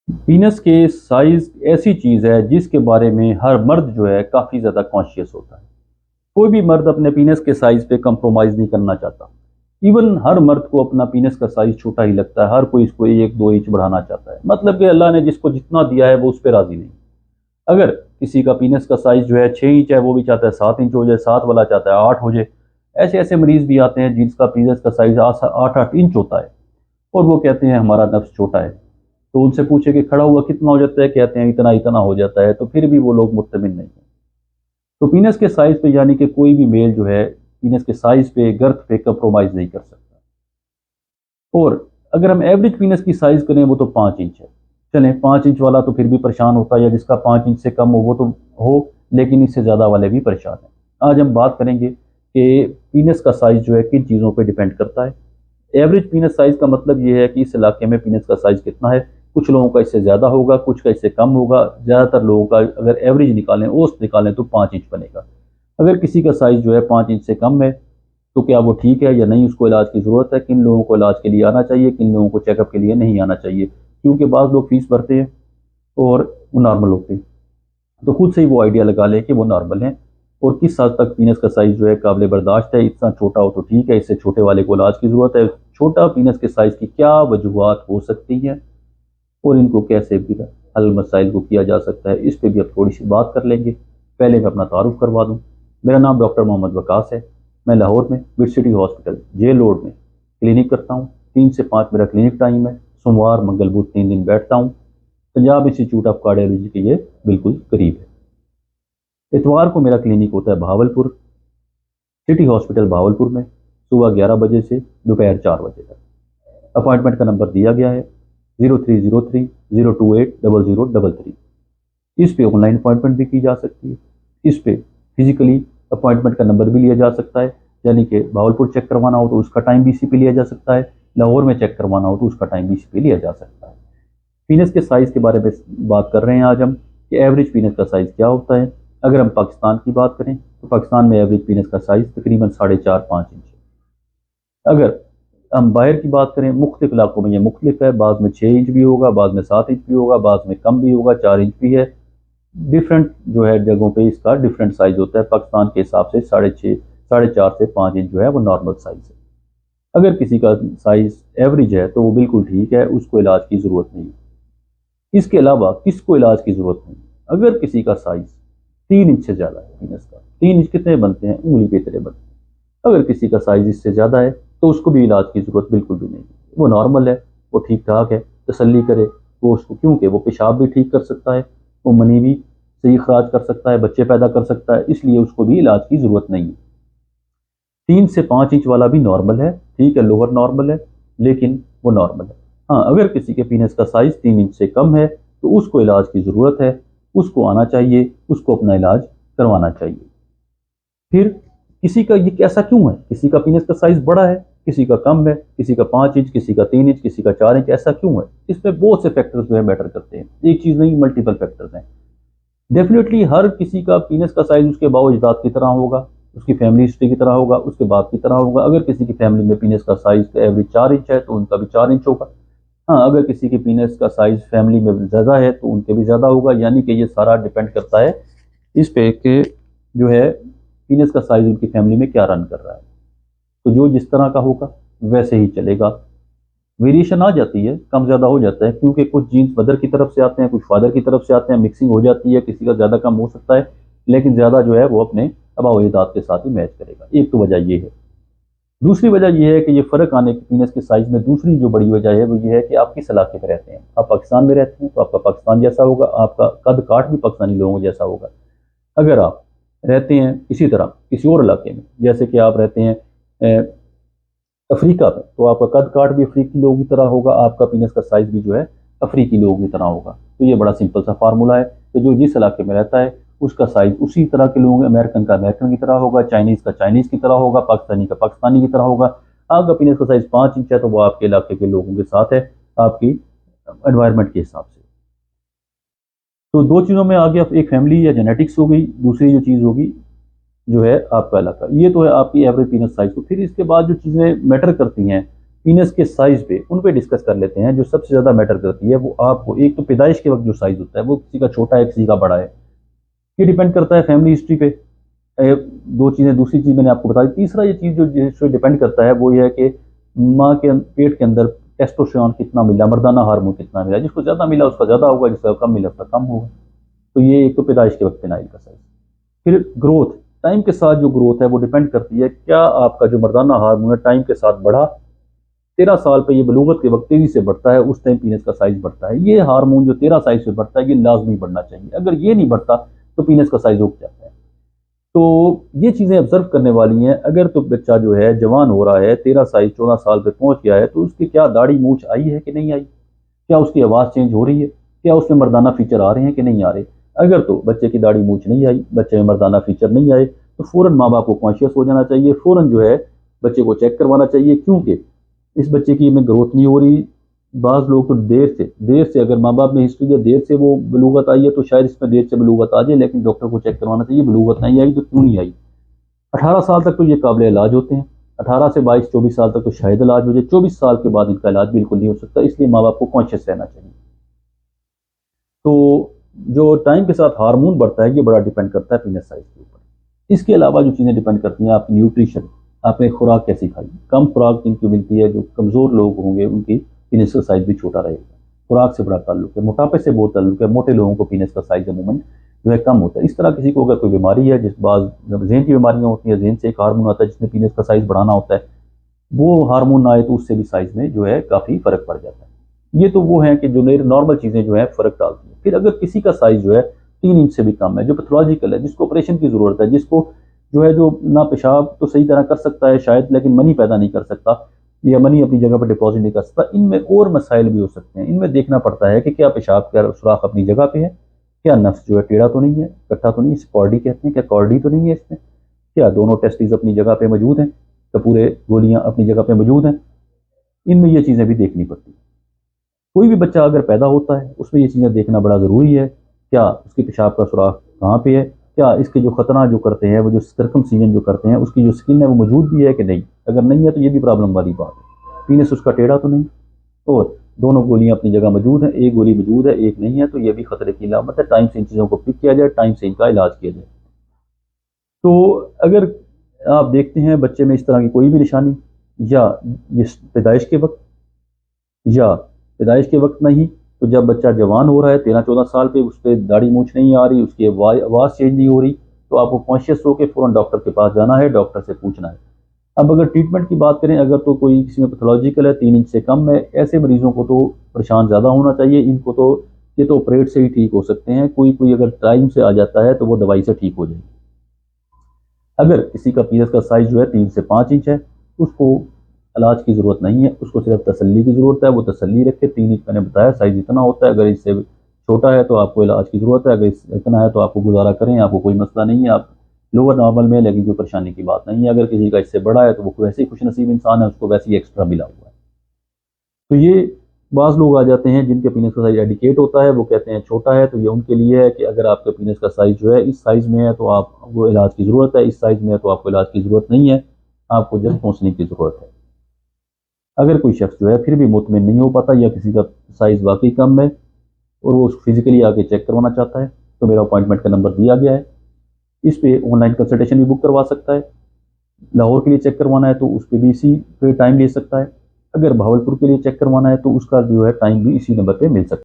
पीनस के साइज ऐसी चीज़ है जिसके बारे में हर मर्द जो है काफ़ी ज़्यादा कॉन्शियस होता है। कोई भी मर्द अपने पीनस के साइज पे कंप्रोमाइज़ नहीं करना चाहता। इवन हर मर्द को अपना पीनस का साइज छोटा ही लगता है, हर कोई इसको 1-2 इंच बढ़ाना चाहता है। मतलब कि अल्लाह ने जिसको जितना दिया है वो उस पर राज़ी नहीं। अगर किसी का पीनस का साइज जो है 6 इंच है, वो भी चाहता है 7 इंच हो जाए, 7 वाला चाहता है 8 हो जाए। ऐसे ऐसे मरीज भी आते हैं जिसका पीनस का साइज 8-8 इंच होता है और वो कहते हैं हमारा नफ्स छोटा है। तो उनसे पूछे कि खड़ा हुआ कितना हो जाता है, कहते हैं इतना इतना हो जाता है, तो फिर भी वो लोग मुत्तमिन नहीं है। तो पीनस के साइज पे यानी कि कोई भी मेल जो है पीनस के साइज पे गर्थ पे कंप्रोमाइज नहीं कर सकता। और अगर हम एवरेज पीनस की साइज करें वो तो 5 इंच है। चलें 5 इंच वाला तो फिर भी परेशान होता है, या जिसका 5 इंच से कम हो वो तो हो, लेकिन इससे ज़्यादा वाले भी परेशान हैं। आज हम बात करेंगे कि पीनस का साइज जो है किन चीज़ों पर डिपेंड करता है। एवरेज पीनस साइज का मतलब ये है कि इस इलाके में पीनस का साइज कितना है। कुछ लोगों का इससे ज़्यादा होगा, कुछ का इससे कम होगा। ज़्यादातर लोगों का अगर एवरेज निकालें, औसत निकालें, तो 5 इंच बनेगा। अगर किसी का साइज जो है 5 इंच से कम है तो क्या वो ठीक है या नहीं, उसको इलाज की ज़रूरत है, किन लोगों को इलाज के लिए आना चाहिए, किन लोगों को चेकअप के लिए नहीं आना चाहिए। क्योंकि बाज़ लोग फीस भरते हैं और वो नॉर्मल होते हैं, तो खुद से ही वो आइडिया लगा लें कि वो नॉर्मल हैं। और किस हद तक पीनस का साइज़ जो है काबिल बर्दाश्त है। इतना छोटा हो तो ठीक है, इससे छोटे वाले को इलाज की ज़रूरत है। छोटा पीनस के साइज़ की क्या वजूहत हो सकती हैं और इनको कैसे भी हल मसाइल को किया जा सकता है, इस पर भी अब थोड़ी सी बात कर लेंगे। पहले मैं अपना तारुफ करवा दूँ। मेरा नाम डॉक्टर मोहम्मद वकास है। मैं लाहौर में Mid City Hospital Jail Road में क्लिनिक करता हूँ। 3 से 5 मेरा क्लिनिक टाइम है। सोमवार मंगल बुध 3 दिन बैठता हूँ। पंजाब इंस्टीट्यूट ऑफ कार्डियोलॉजी के ये बिल्कुल करीब है। इतवार को मेरा क्लिनिक होता है भावलपुर सिटी हॉस्पिटल भावलपुर में, सुबह 11 बजे से दोपहर 4 बजे तक। अपॉइंटमेंट का नंबर दिया गया है 0303 028 0033। इस पे ऑनलाइन अपॉइंटमेंट भी की जा सकती है। इस पे फिजिकली अपॉइंटमेंट का नंबर भी लिया जा सकता है, यानी कि भावलपुर चेक करवाना हो तो उसका टाइम भी इसी पे लिया जा सकता है। लाहौर में चेक करवाना हो तो उसका टाइम भी इसी पे लिया जा सकता है। पीनस के साइज़ के बारे में बात कर रहे हैं आज हम कि एवरेज पीनस का साइज़ क्या होता है। अगर हम पाकिस्तान की बात करें तो पाकिस्तान में एवरेज पीनस का साइज़ तकरीबन 4.5-5 इंच है। अगर हम बाहर की बात करें, मुख्तलिफ इलाकों में ये मुख्तलिफ है। बाद में 6 इंच भी होगा, बाद में 7 इंच भी होगा, बाद में कम भी होगा, 4 इंच भी है। डिफरेंट जो है जगहों पे इसका डिफरेंट साइज होता है। पाकिस्तान के हिसाब से 4.5 से 5 इंच जो है वो नॉर्मल साइज है। अगर किसी का साइज एवरेज है तो वो बिल्कुल ठीक है, उसको इलाज की ज़रूरत नहीं। इसके अलावा किसको इलाज की ज़रूरत नहीं, अगर किसी का साइज 3 इंच से ज़्यादा है। पीनस का 3 इंच कितने बनते हैं, उंगली पे इतने बनते हैं। अगर किसी का साइज इससे ज़्यादा है तो उसको भी इलाज की ज़रूरत बिल्कुल भी नहीं। वो नॉर्मल है, वो ठीक ठाक है, तसल्ली करे वो उसको, क्योंकि वो पेशाब भी ठीक कर सकता है, वो मनी भी सही खराज कर सकता है, बच्चे पैदा कर सकता है, इसलिए उसको भी इलाज की ज़रूरत नहीं है। 3 से 5 इंच वाला भी नॉर्मल है, ठीक है, लोअर नॉर्मल है, लेकिन वो नॉर्मल है। हाँ, अगर किसी के पीनस का साइज 3 इंच से कम है तो उसको इलाज की ज़रूरत है, उसको आना चाहिए, उसको अपना इलाज करवाना चाहिए। फिर किसी का ये कैसा क्यों है, किसी का पीनस का साइज बड़ा है, किसी का कम है, किसी का 5 इंच, किसी का 3 इंच, किसी का 4 इंच, ऐसा क्यों है? इसमें बहुत से फैक्टर्स जो है मैटर करते हैं, एक चीज़ नहीं, मल्टीपल फैक्टर्स हैं। डेफिनेटली हर किसी का पीनस का साइज उसके बाओ अजदाद की तरह होगा, उसकी फैमिली हिस्ट्री की तरह होगा, उसके बाप की तरह होगा। अगर किसी की फैमिली में पीनस का साइज एवरेज 4 इंच है तो उनका भी 4 इंच होगा। हाँ, अगर किसी के पीनस का साइज फैमिली में ज़्यादा है तो उनके भी ज़्यादा होगा। यानी कि ये सारा डिपेंड करता है इस पे कि जो है पीनस का साइज उनकी फैमिली में क्या रन कर रहा है। तो जो जिस तरह का होगा वैसे ही चलेगा। वेरिएशन आ जाती है, कम ज़्यादा हो जाता है, क्योंकि कुछ जीन्स मदर की तरफ से आते हैं, कुछ फादर की तरफ से आते हैं, मिक्सिंग हो जाती है, किसी का ज़्यादा कम हो सकता है, लेकिन ज़्यादा जो है वो अपने आबा अजदाद के साथ ही मैच करेगा। एक तो वजह ये है। दूसरी वजह यह है कि ये फ़र्क आने की पीनस के साइज़ में दूसरी जो बड़ी वजह है वो ये है कि आप किस इलाके में रहते हैं। आप पाकिस्तान में रहते हैं तो आपका पाकिस्तान जैसा होगा, आपका कद काठ भी पाकिस्तानी लोगों जैसा होगा। अगर आप रहते हैं इसी तरह किसी और इलाके में, जैसे कि आप रहते हैं अफ्रीका में, तो आपका कद काठ भी अफ्रीकी लोगों की तरह होगा, आपका पीनस का साइज भी जो है अफ्रीकी लोगों की तरह होगा। तो ये बड़ा सिंपल सा फार्मूला है कि जो जिस इलाके में रहता है उसका साइज उसी तरह के लोग, अमेरिकन का अमेरिकन की तरह होगा, चाइनीज़ का चाइनीज़ की तरह होगा, पाकिस्तानी का पाकिस्तानी की तरह होगा। आपका पीनस का साइज 5 इंच है तो वो आपके इलाके के लोगों के साथ है, आपकी एनवायरनमेंट के हिसाब से। तो दो चीज़ों में आ गया, एक फैमिली या जेनेटिक्स हो गई, दूसरी जो चीज़ होगी जो है आपका इलाका। ये तो है आपकी एवरेज पीनस साइज। तो फिर इसके बाद जो चीज़ें मैटर करती हैं पीनस के साइज़ पे उन पे डिस्कस कर लेते हैं। जो सबसे ज़्यादा मैटर करती है वो आपको एक तो पैदाइश के वक्त जो साइज़ होता है वो किसी का छोटा है किसी का बड़ा है, ये डिपेंड करता है फैमिली हिस्ट्री पे। दो चीज़ें, दूसरी चीज़ मैंने आपको बता दी। तीसरा ये चीज़ जो जिस पे डिपेंड करता है वो ये है कि माँ के पेट के अंदर टेस्टोस्टेरोन कितना मिला, मर्दाना हार्मोन कितना मिला। जिसको ज़्यादा मिला उसका ज़्यादा होगा, जिसका कम मिला उसका कम होगा। तो ये एक तो पैदाइश के वक्त पेनाइल का साइज। फिर ग्रोथ, टाइम के साथ जो ग्रोथ है वो डिपेंड करती है क्या आपका जो मर्दाना हार्मोन है टाइम के साथ बढ़ा। 13 साल पे ये बलूगत के वक्त तेजी से बढ़ता है, उस टाइम पीनस का साइज बढ़ता है। ये हार्मोन जो 13 साइज से बढ़ता है ये लाजमी बढ़ना चाहिए। अगर ये नहीं बढ़ता तो पीनस का साइज उग जाता है। तो ये चीज़ें ऑब्जर्व करने वाली हैं। अगर तो बच्चा जो है जवान हो रहा है, 13 साल 14 साल पे पहुंच गया है, तो उसकी क्या दाढ़ी मूछ आई है कि नहीं आई, क्या उसकी आवाज़ चेंज हो रही है, क्या उसमें मर्दाना फीचर आ रहे हैं कि नहीं आ रहे। अगर तो बच्चे की दाढ़ी मूछ नहीं आई, बच्चे में मर्दाना फीचर नहीं आए, तो फ़ौरन माँ बाप को कॉन्शियस हो जाना चाहिए, फ़ौरन जो है बच्चे को चेक करवाना चाहिए। क्योंकि इस बच्चे की में ग्रोथ नहीं हो रही। बाज़ लोग तो देर से अगर माँ बाप ने हिस्ट्री दिया देर से वो बलूगत आई है तो शायद इसमें देर से बलूगत आ जाए, लेकिन डॉक्टर को चेक करवाना चाहिए। बलूगत नहीं आई तो क्यों नहीं आई। 18 साल तक तो ये काबिल इलाज होते हैं। 18 से 22-24 साल तक तो शायद इलाज हो जाए। 24 साल के बाद इनका इलाज बिल्कुल नहीं हो सकता। इसलिए माँ बाप को कॉन्शियस रहना चाहिए। तो जो टाइम के साथ हार्मोन बढ़ता है ये बड़ा डिपेंड करता है पीनस साइज के ऊपर। इसके अलावा जो चीज़ें डिपेंड करती हैं आपकी न्यूट्रिशन, आपने खुराक कैसी खाई। कम खुराक जिनकी मिलती है, जो कमज़ोर लोग होंगे उनकी पीनस का साइज भी छोटा रहेगा। खुराक से बड़ा ताल्लुक है, मोटापे से बहुत ताल्लुक है। मोटे लोगों को पीनस का साइज अमूमन जो है कम होता है। इस तरह किसी को अगर कोई बीमारी है, जिस बाज जहन की बीमारियाँ होती हैं, जहन से एक हार्मोन आता है जिसमें पीनस का साइज बढ़ाना होता है, वो हार्मोन ना आए तो उससे भी साइज में जो है काफ़ी फ़र्क पड़ जाता है। ये तो वो है कि जो नॉर्मल चीज़ें जो है फ़र्क डालती हैं। फिर अगर किसी का साइज जो है 3 इंच से भी कम है, जो पैथोलॉजिकल है, जिसको ऑपरेशन की ज़रूरत है, जिसको जो है जो ना पेशाब तो सही तरह कर सकता है शायद, लेकिन मनी पैदा नहीं कर सकता या मनी अपनी जगह पर डिपॉजिट नहीं कर सकता, इनमें और मसाइल भी हो सकते हैं। इनमें देखना पड़ता है कि क्या पेशाब का सुराख अपनी जगह पे है, क्या नफ्स जो है टेढ़ा तो नहीं है, इकट्ठा तो नहीं, इसे कॉर्डी कहते हैं, क्या कॉर्डी तो नहीं है इसमें, क्या दोनों टेस्टिस अपनी जगह पे मौजूद हैं, तो पूरे गोलियां अपनी जगह पे मौजूद हैं। इनमें ये चीज़ें भी देखनी पड़ती हैं। कोई भी बच्चा अगर पैदा होता है उसमें ये चीज़ें देखना बड़ा ज़रूरी है। क्या उसके पेशाब का सुराख कहाँ पे है, क्या इसके जो खतना जो करते हैं, वो जो सर्कमसीजन जो करते हैं, उसकी जो स्किन है वो मौजूद भी है कि नहीं। अगर नहीं है तो ये भी प्रॉब्लम वाली बात है। पीनस उसका टेढ़ा तो नहीं, और दोनों गोलियां अपनी जगह मौजूद हैं, एक गोली मौजूद है एक नहीं है, तो ये भी खतरे की अलामत है। टाइम से इन चीज़ों को पिक किया जाए, टाइम से इनका इलाज किया जाए। तो अगर आप देखते हैं बच्चे में इस तरह की कोई भी निशानी, या ये पैदाइश के वक्त या पैदाइश के वक्त नहीं, तो जब बच्चा जवान हो रहा है 13-14 साल पे, उस पर दाढ़ी मूछ नहीं आ रही, उसकी आवाज़ चेंज नहीं हो रही, तो आपको कॉन्शियस होकर फ़ौरन डॉक्टर के पास जाना है, डॉक्टर से पूछना है। अब अगर ट्रीटमेंट की बात करें, अगर तो कोई किसी में पैथोलॉजिकल है 3 इंच से कम है, ऐसे मरीजों को तो परेशान ज़्यादा होना चाहिए। इनको तो ये तो ऑपरेट से ही ठीक हो सकते हैं। कोई कोई अगर टाइम से आ जाता है तो वो दवाई से ठीक हो जाएगी। अगर किसी का पीनस का साइज जो है 3 से 5 इंच है, उसको इलाज की ज़रूरत नहीं है, उसको सिर्फ तसल्ली की ज़रूरत है। वो तसल्ली रखे। 3 इंच मैंने बताया साइज इतना होता है, अगर इससे छोटा है तो आपको इलाज की ज़रूरत है, अगर इतना है तो आपको गुजारा करें, आपको कोई मसला नहीं है, आप लोअर नॉर्मल में, लेकिन कोई परेशानी की बात नहीं है। अगर किसी का इससे बड़ा है तो वो वैसे ही खुश नसीब इंसान है, उसको वैसे ही एक्स्ट्रा मिला हुआ है। तो ये बाज़ लोग आ जाते हैं जिनके पीनस का साइज एडिकेट होता है, वो कहते हैं छोटा है, तो ये उनके लिए है कि अगर आपके पीनस का साइज जो है इस साइज़ में है तो आपको इलाज की ज़रूरत है, इस साइज़ में है तो आपको इलाज की ज़रूरत नहीं है, आपको जस्ट पहुँचने की ज़रूरत है। अगर कोई शख्स जो है फिर भी मुतमिन नहीं हो पाता, या किसी का साइज़ वाकई कम है और वो फिजिकली आके चेक करवाना चाहता है, तो मेरा अपॉइंटमेंट का नंबर दिया गया है। इस पे ऑनलाइन कंसल्टेशन भी बुक करवा सकता है। लाहौर के लिए चेक करवाना है तो उस पर भी इसी पे टाइम ले सकता है। अगर भावलपुर के लिए चेक करवाना है तो उसका जो है टाइम भी इसी नंबर पे मिल सकता है।